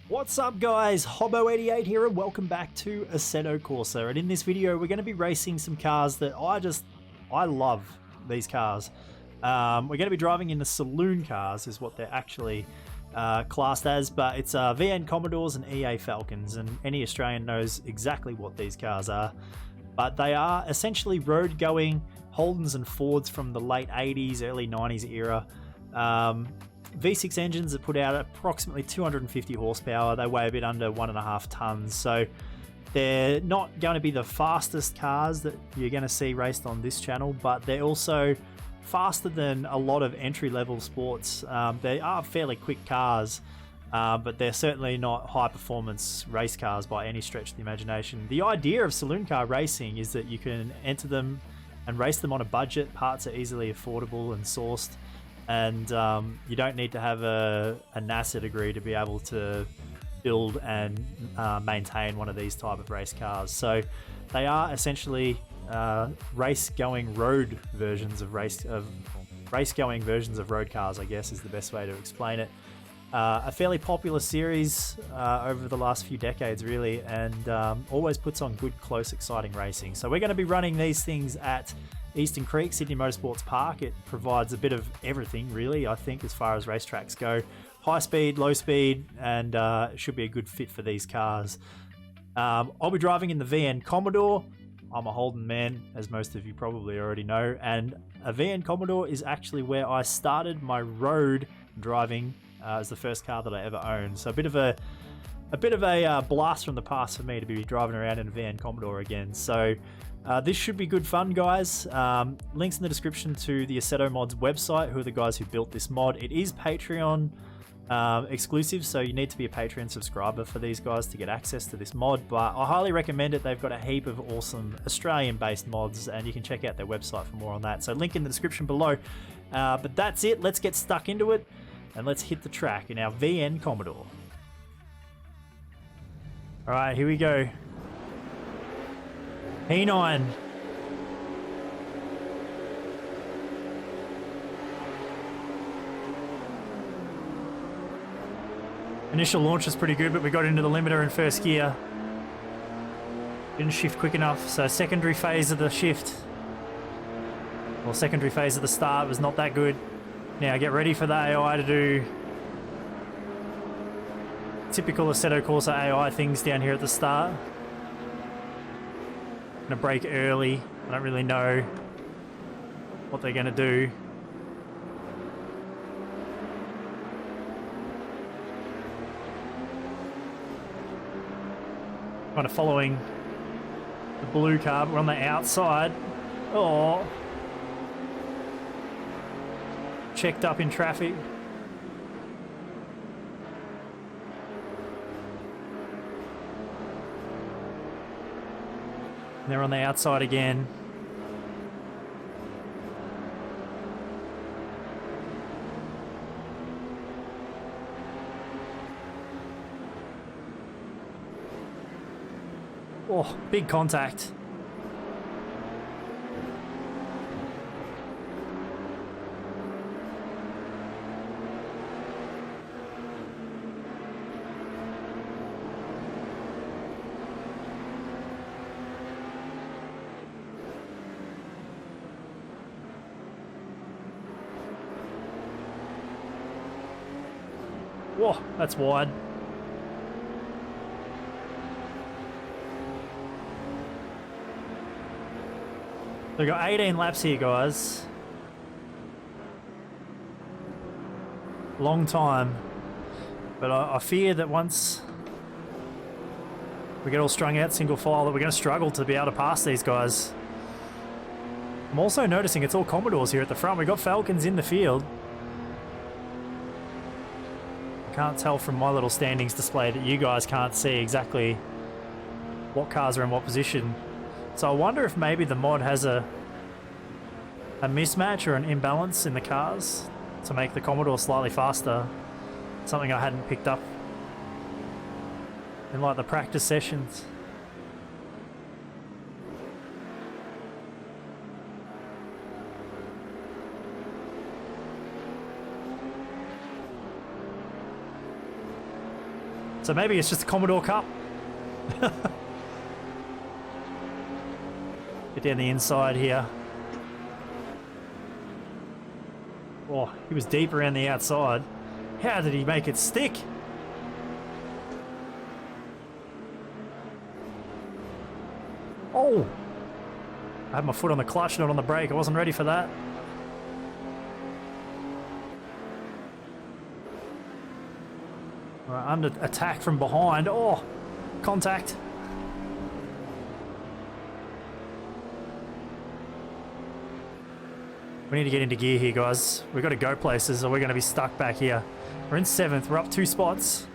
What's up guys, Hobbo88 here and welcome back to Assetto Corsa, and in this video we're going to be racing some cars that I love these cars. We're going to be driving in the saloon cars is what they're actually classed as, but it's VN Commodores and EA Falcons, and any Australian knows exactly what these cars are. But they are essentially road going Holdens and Fords from the late 80s, early 90s era. V6 engines that put out approximately 250 horsepower. They weigh a bit under 1.5 tons, so they're not going to be the fastest cars that you're going to see raced on this channel, but they're also faster than a lot of entry-level sports. They are fairly quick cars, but they're certainly not high-performance race cars by any stretch of the imagination. The idea of saloon car racing is that you can enter them and race them on a budget. Parts are easily affordable and sourced, and you don't need to have a NASA degree to be able to build and maintain one of these type of race cars. So they are essentially race-going road versions of race-going versions of road cars, I guess is the best way to explain it. A fairly popular series over the last few decades, really, and always puts on good, close, exciting racing. So we're going to be running these things at Eastern Creek, Sydney Motorsports Park. It provides a bit of everything, really, I think, as far as racetracks go. High speed, low speed, and it should be a good fit for these cars. I'll be driving in the VN Commodore. I'm a Holden man, as most of you probably already know, and a VN Commodore is actually where I started my road driving as the first car that I ever owned. So a bit of a blast from the past for me to be driving around in a VN Commodore again. So this should be good fun, guys. Links in the description to the Assetto Mods website, who are the guys who built this mod. It is Patreon exclusive, so you need to be a Patreon subscriber for these guys to get access to this mod, but I highly recommend it. They've got a heap of awesome Australian-based mods, and you can check out their website for more on that. So link in the description below. But that's it. Let's get stuck into it, and let's hit the track in our VN Commodore. All right, here we go. P9. Initial launch was pretty good, but we got into the limiter in first gear. Didn't shift quick enough, so secondary phase of the shift, or secondary phase of the start, was not that good. Now get ready for the AI to do typical Assetto Corsa AI things down here at the start. Gonna brake early. I don't really know what they're gonna do. Kind of following the blue car, but we're on the outside. Oh, checked up in traffic. They're on the outside again. Oh, big contact. Whoa, that's wide. We've got 18 laps here, guys. Long time. But I fear that once we get all strung out single file, that we're going to struggle to be able to pass these guys. I'm also noticing it's all Commodores here at the front. We've got Falcons in the field. Can't tell from my little standings display that you guys can't see exactly what cars are in what position. So I wonder if maybe the mod has a mismatch or an imbalance in the cars to make the Commodore slightly faster. Something I hadn't picked up in like the practice sessions. So maybe it's just a Commodore Cup. Get down the inside here. Oh, he was deep around the outside. How did he make it stick? Oh! I had my foot on the clutch, not on the brake. I wasn't ready for that. Right, under attack from behind. Oh! Contact. We need to get into gear here, guys. We've got to go places or we're going to be stuck back here. We're in 7th. We're up 2 spots.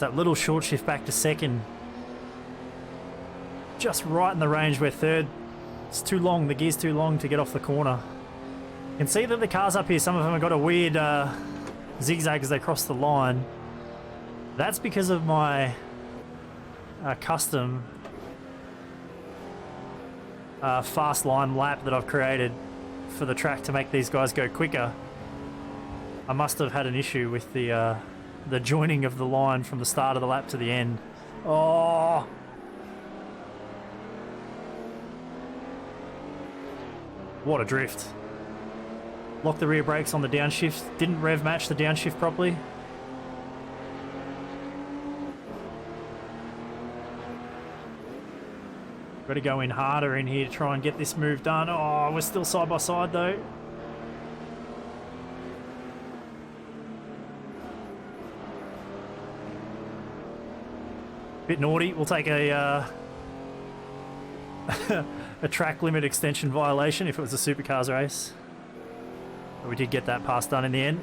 That little short shift back to 2nd, just right in the range where 3rd. It's too long, the gear's too long to get off the corner. You can see that the cars up here, some of them have got a weird zigzag as they cross the line. That's because of my custom fast line lap that I've created for the track to make these guys go quicker. I must have had an issue with the joining of the line from the start of the lap to the end. Oh! What a drift. Locked the rear brakes on the downshift. Didn't rev match the downshift properly. Got to go in harder in here to try and get this move done. Oh, we're still side by side though. Bit naughty. We'll take a a track limit extension violation if it was a supercars race. But we did get that pass done in the end.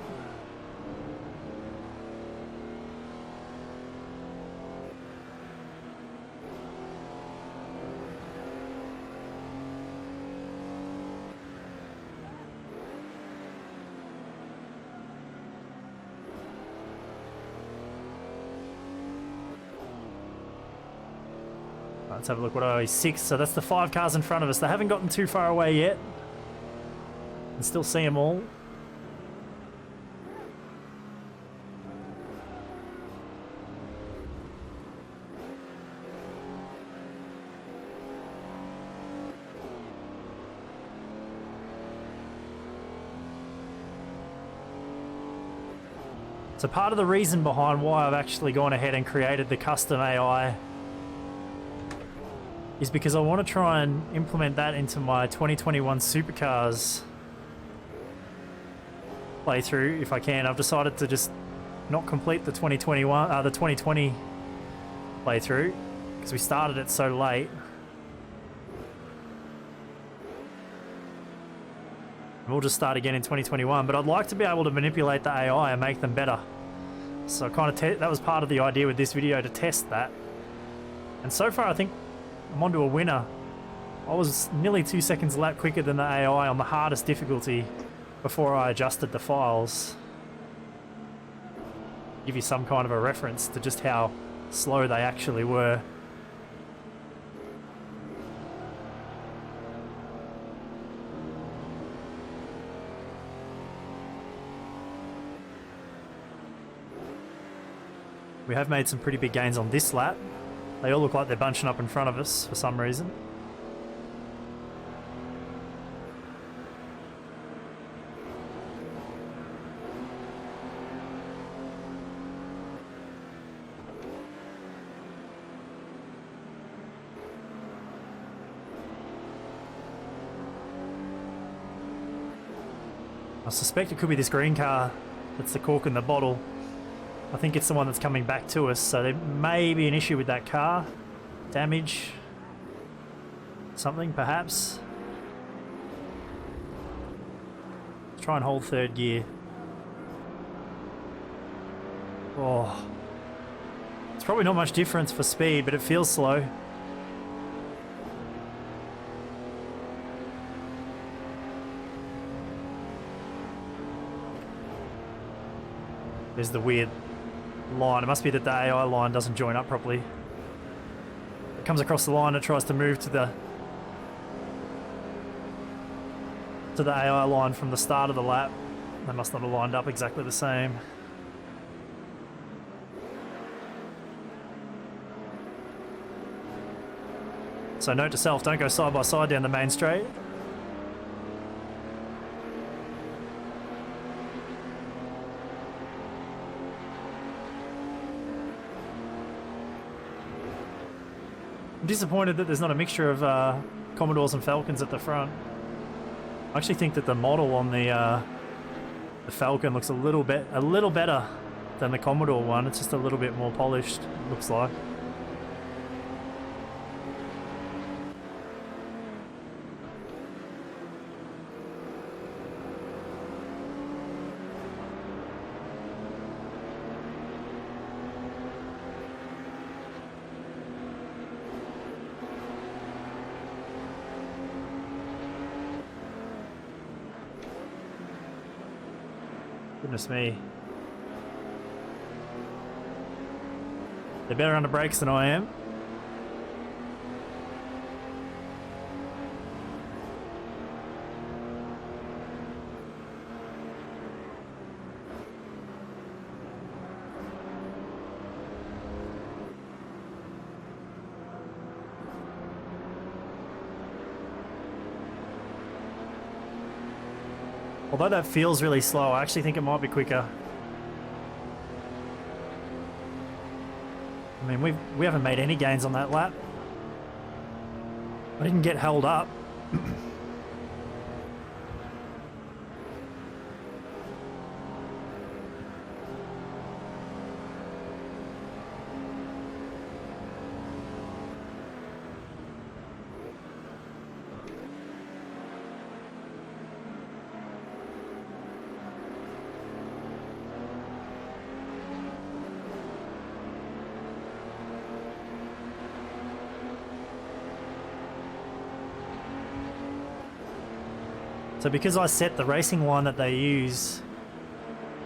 Let's have a look. What are we? 6. So that's the 5 cars in front of us. They haven't gotten too far away yet. Can still see them all. So part of the reason behind why I've actually gone ahead and created the custom AI is because I want to try and implement that into my 2021 Supercars playthrough if I can. I've decided to just not complete the 2020 playthrough because we started it so late. We'll just start again in 2021, but I'd like to be able to manipulate the AI and make them better. So kind of that was part of the idea with this video, to test that. And so far I think I'm onto a winner. I was nearly 2 seconds a lap quicker than the AI on the hardest difficulty before I adjusted the files. Give you some kind of a reference to just how slow they actually were. We have made some pretty big gains on this lap. They all look like they're bunching up in front of us for some reason. I suspect it could be this green car that's the cork in the bottle. I think it's the one that's coming back to us, so there may be an issue with that car. Damage. Something, perhaps. Let's try and hold 3rd gear. Oh. It's probably not much difference for speed, but it feels slow. There's the weird line. It must be that the AI line doesn't join up properly. It comes across the line, it tries to move to the AI line from the start of the lap. They must not have lined up exactly the same. So note to self, don't go side by side down the main straight. I'm disappointed that there's not a mixture of Commodores and Falcons at the front. I actually think that the model on the Falcon looks a little better than the Commodore one. It's just a little bit more polished, it looks like. Goodness me. They're better under brakes than I am. Although that feels really slow, I actually think it might be quicker. I mean, we haven't made any gains on that lap. I didn't get held up. So because I set the racing line that they use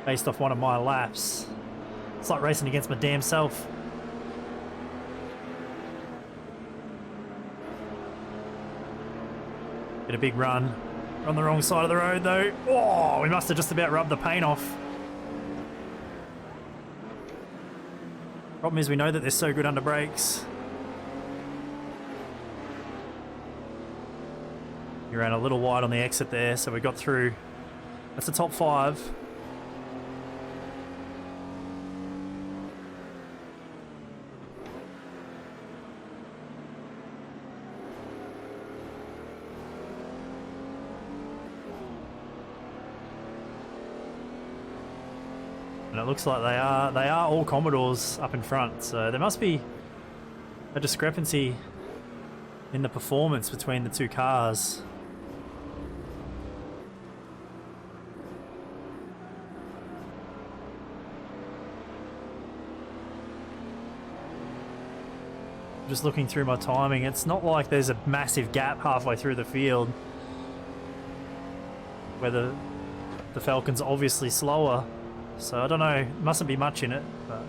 based off one of my laps, it's like racing against my damn self. Get a big run. We're on the wrong side of the road though. Oh, we must have just about rubbed the paint off. Problem is we know that they're so good under brakes. You ran a little wide on the exit there, so we got through. That's the top 5. And it looks like they are all Commodores up in front, so there must be a discrepancy in the performance between the two cars. Just looking through my timing, it's not like there's a massive gap halfway through the field where the Falcon's obviously slower, so I don't know, mustn't be much in it, but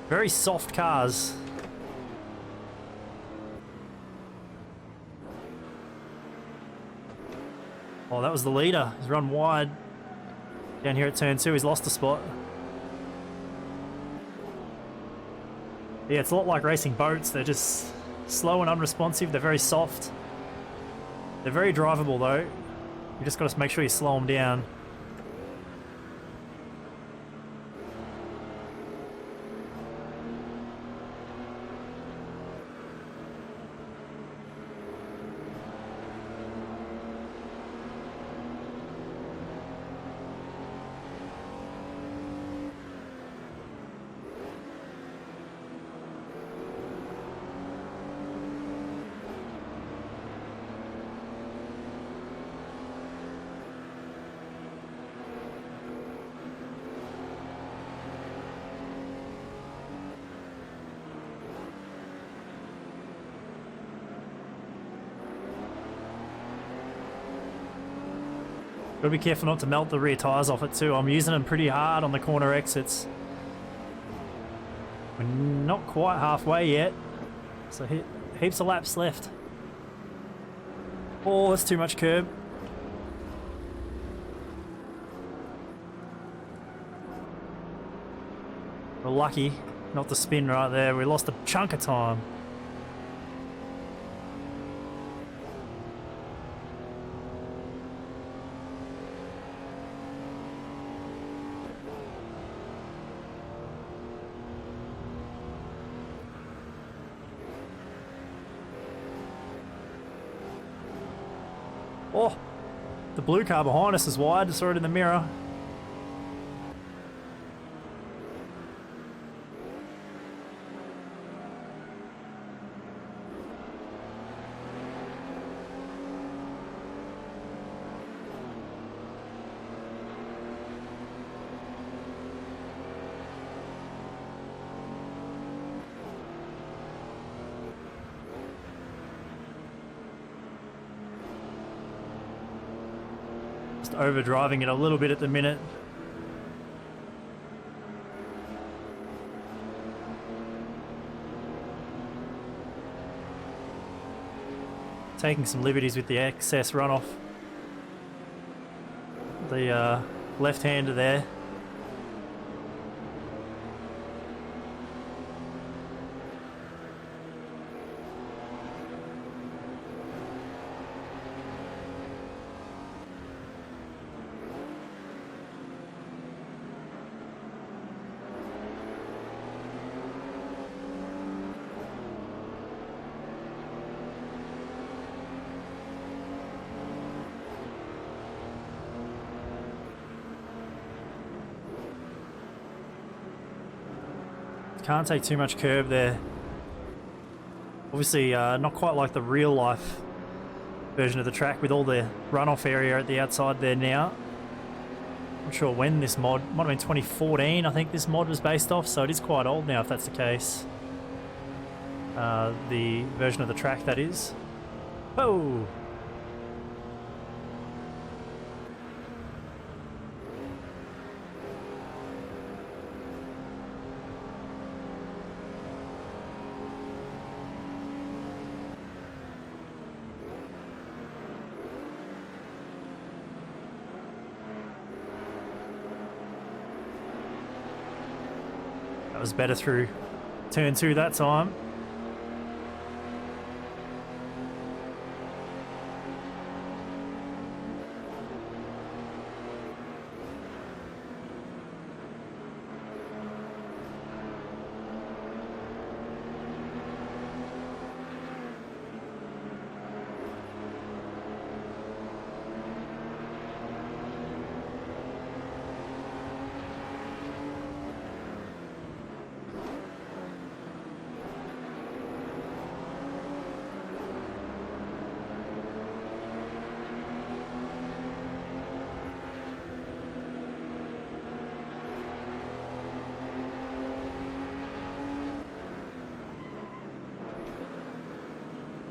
very soft cars. Oh, that was the leader. He's run wide. Down here at turn 2, he's lost a spot. Yeah, it's a lot like racing boats. They're just slow and unresponsive. They're very soft. They're very drivable though. You just got to make sure you slow them down. Gotta be careful not to melt the rear tyres off it too. I'm using them pretty hard on the corner exits. We're not quite halfway yet, so heaps of laps left. Oh, that's too much curb. We're lucky not to spin right there. We lost a chunk of time. Oh, the blue car behind us is wide. I saw it in the mirror. Just overdriving it a little bit at the minute. Taking some liberties with the excess runoff. The left-hander there. Can't take too much curb there. Obviously not quite like the real life version of the track with all the runoff area at the outside there now. Not sure when this mod, might have been 2014 I think this mod was based off, so it is quite old now if that's the case. The version of the track that is. Oh! That was better through turn 2 that time.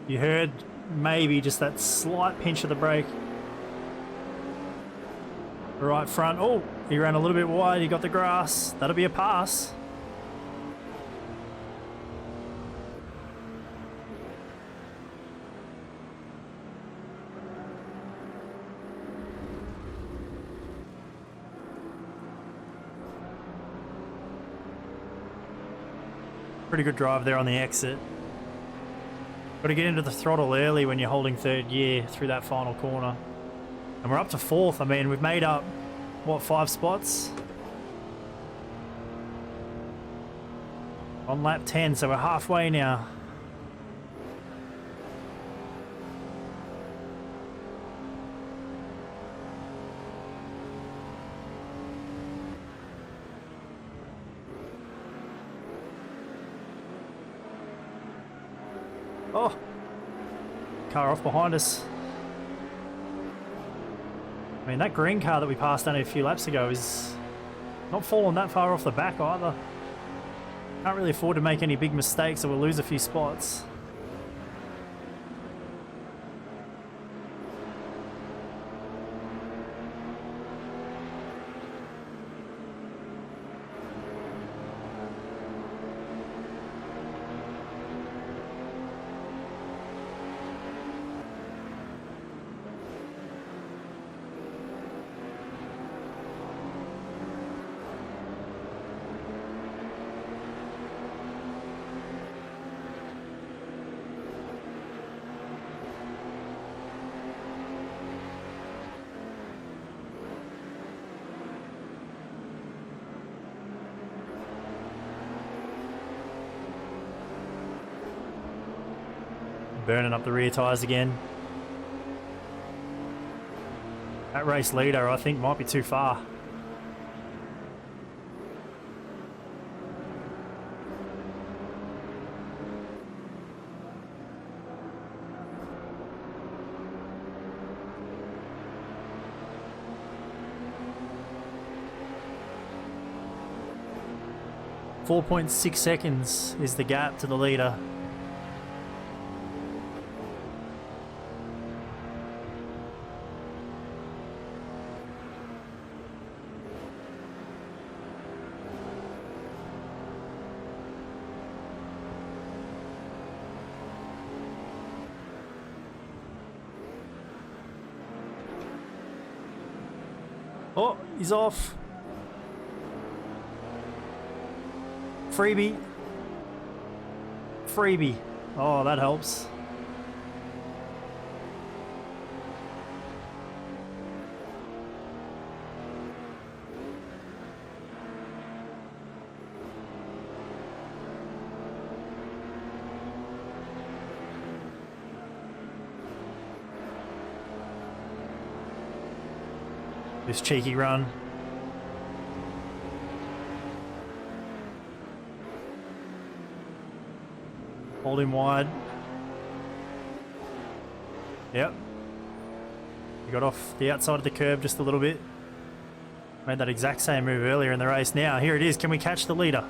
You heard maybe just that slight pinch of the brake. Right front. Oh, he ran a little bit wide. He got the grass. That'll be a pass. Pretty good drive there on the exit. Got to get into the throttle early when you're holding third gear through that final corner. And we're up to fourth. I mean, we've made up, what, 5 spots? On lap 10, so we're halfway now. Oh, car off behind us. I mean, that green car that we passed only a few laps ago is not falling that far off the back either. Can't really afford to make any big mistakes or we'll lose a few spots. burning up the rear tyres again. That race leader, I think, might be too far. .6 seconds is the gap to the leader. Oh, he's off. Freebie. Freebie. Oh, that helps. This cheeky run. Hold him wide. Yep. He got off the outside of the curb just a little bit. Made that exact same move earlier in the race. Now, here it is. Can we catch the leader?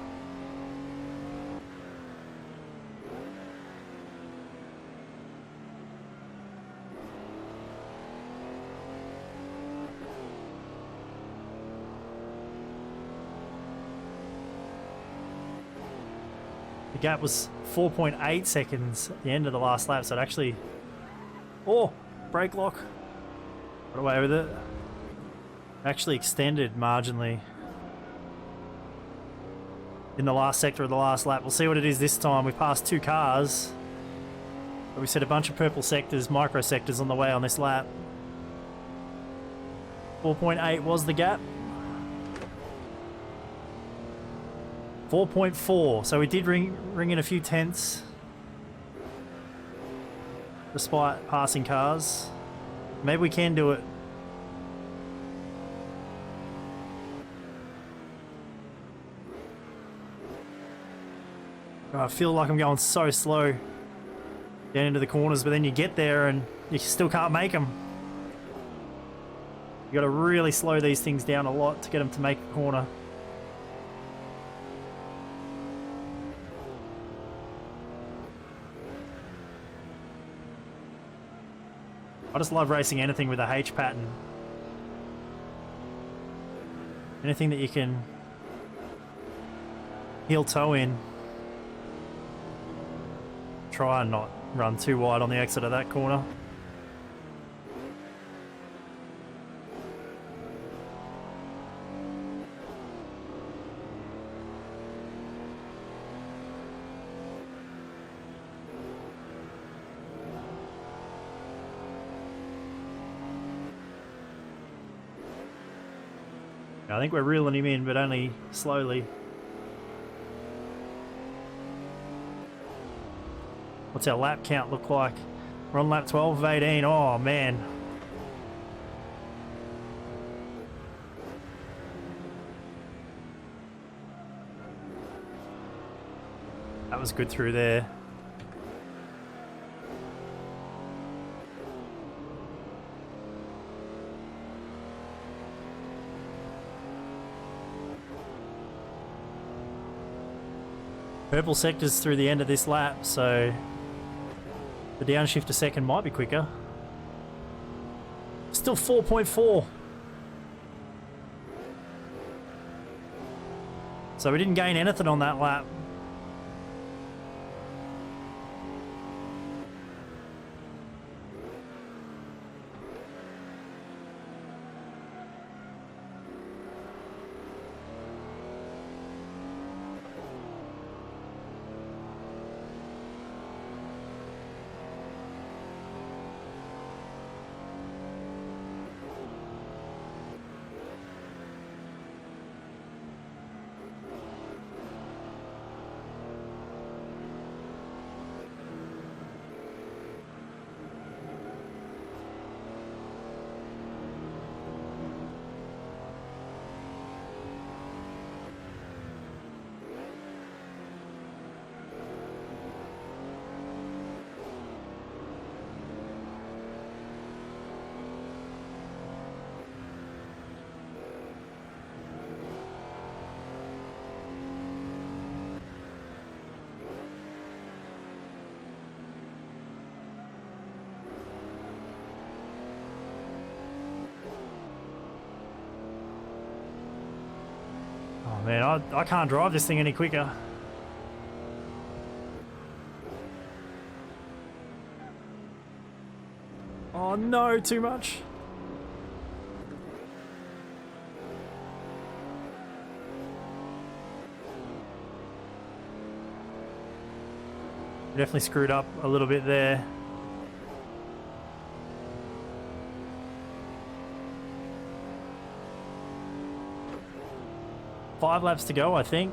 The gap was 4.8 seconds at the end of the last lap, so it actually... Oh, brake lock. Got away with it. Actually extended marginally in the last sector of the last lap. We'll see what it is this time. We passed 2 cars. But we set a bunch of purple sectors, micro sectors on the way on this lap. 4.8 was the gap. 4.4, so we did ring in a few tenths despite passing cars. Maybe we can do it. Oh, I feel like I'm going so slow getting into the corners, but then you get there and you still can't make them. You got to really slow these things down a lot to get them to make a corner. I just love racing anything with a H pattern. Anything that you can heel toe in. Try and not run too wide on the exit of that corner. I think we're reeling him in, but only slowly. What's our lap count look like? We're on lap 12 of 18. Oh, man. That was good through there. Purple sectors through the end of this lap, so the downshift to second might be quicker. Still 4.4. So we didn't gain anything on that lap. Man, I can't drive this thing any quicker. Oh no, too much. Definitely screwed up a little bit there. Five laps to go, I think.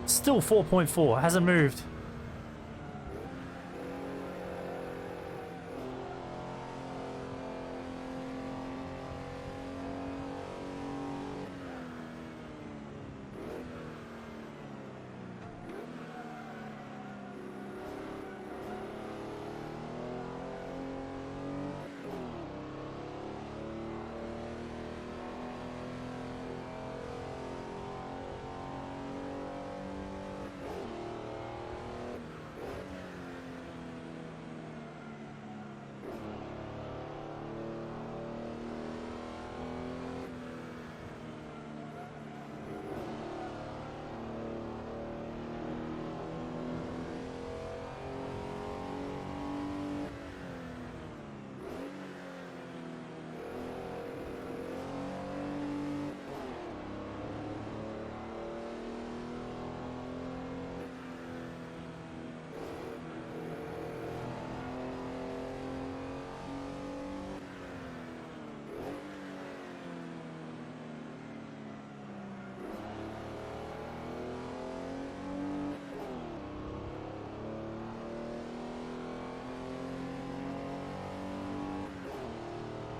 Still 4.4, hasn't moved.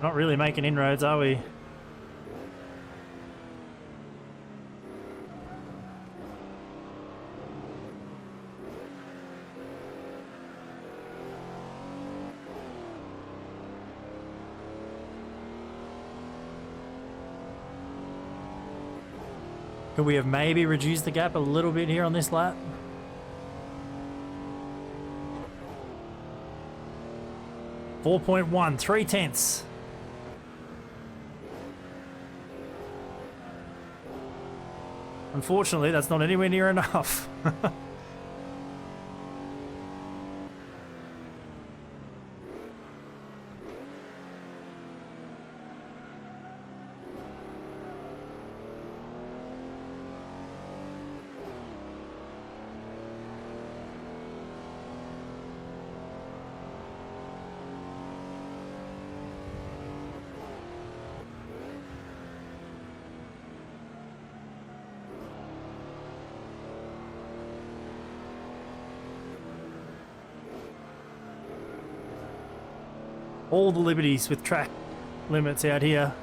Not really making inroads, are we? Could we have maybe reduced the gap a little bit here on this lap? .1, 3/10. Unfortunately, that's not anywhere near enough. All the liberties with track limits out here.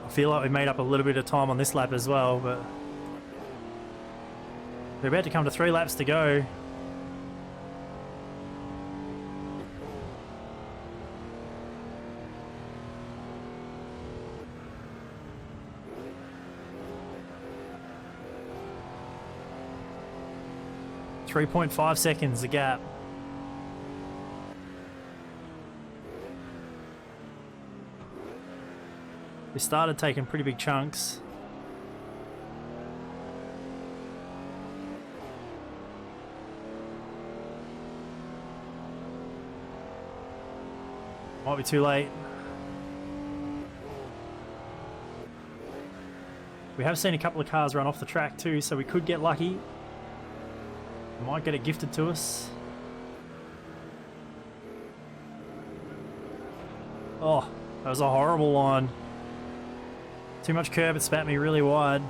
I feel like we made up a little bit of time on this lap as well, but we're about to come to 3 laps to go. .5 seconds the gap. We started taking pretty big chunks. Might be too late. We have seen a couple of cars run off the track too, so we could get lucky. We might get it gifted to us. Oh, that was a horrible line. Too much curb, it spat me really wide.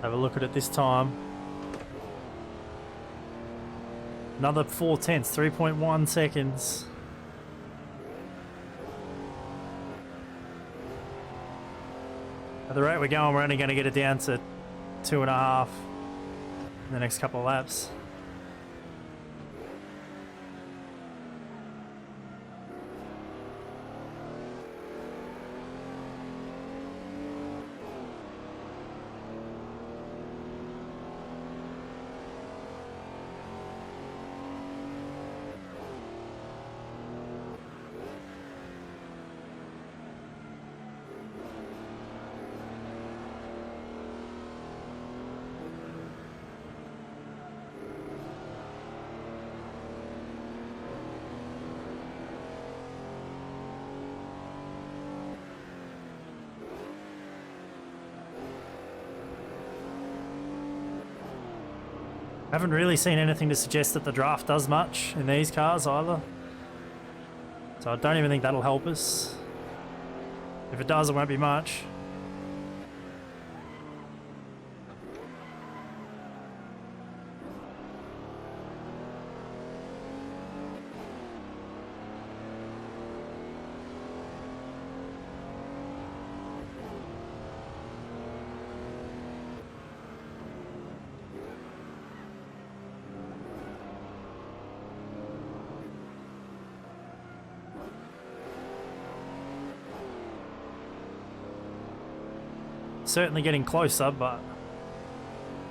Have a look at it this time. Another 4/10, 3.1 seconds. At the rate we're going, we're only going to get it down to 2.5 in the next couple of laps. Haven't really seen anything to suggest that the draft does much in these cars either. So I don't even think that'll help us. If it does, it won't be much. Certainly getting closer, but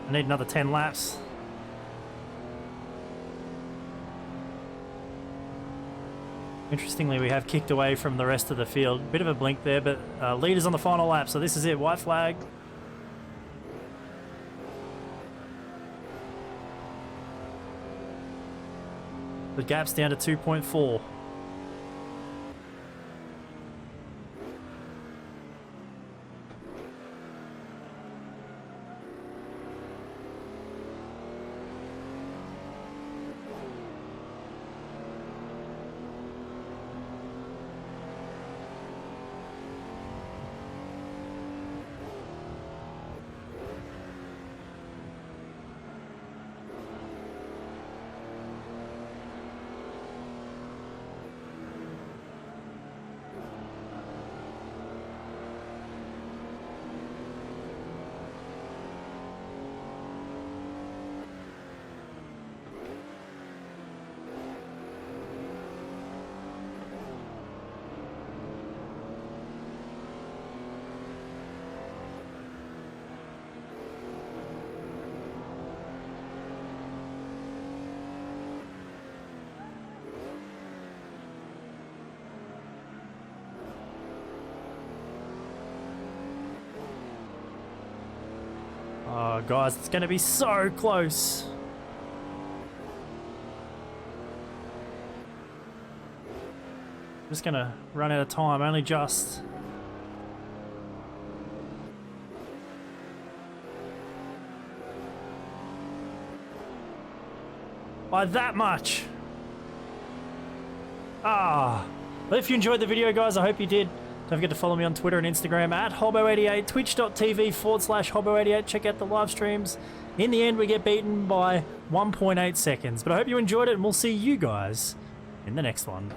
I need another 10 laps. Interestingly, we have kicked away from the rest of the field. Bit of a blink there, but leaders on the final lap, so this is it. White flag. The gap's down to 2.4. Oh, guys, it's going to be so close. Just going to run out of time, only just. By that much. But if you enjoyed the video, guys, I hope you did. Don't forget to follow me on Twitter and Instagram at Hobbo88, twitch.tv/Hobbo88. Check out the live streams. In the end, we get beaten by 1.8 seconds. But I hope you enjoyed it, and we'll see you guys in the next one.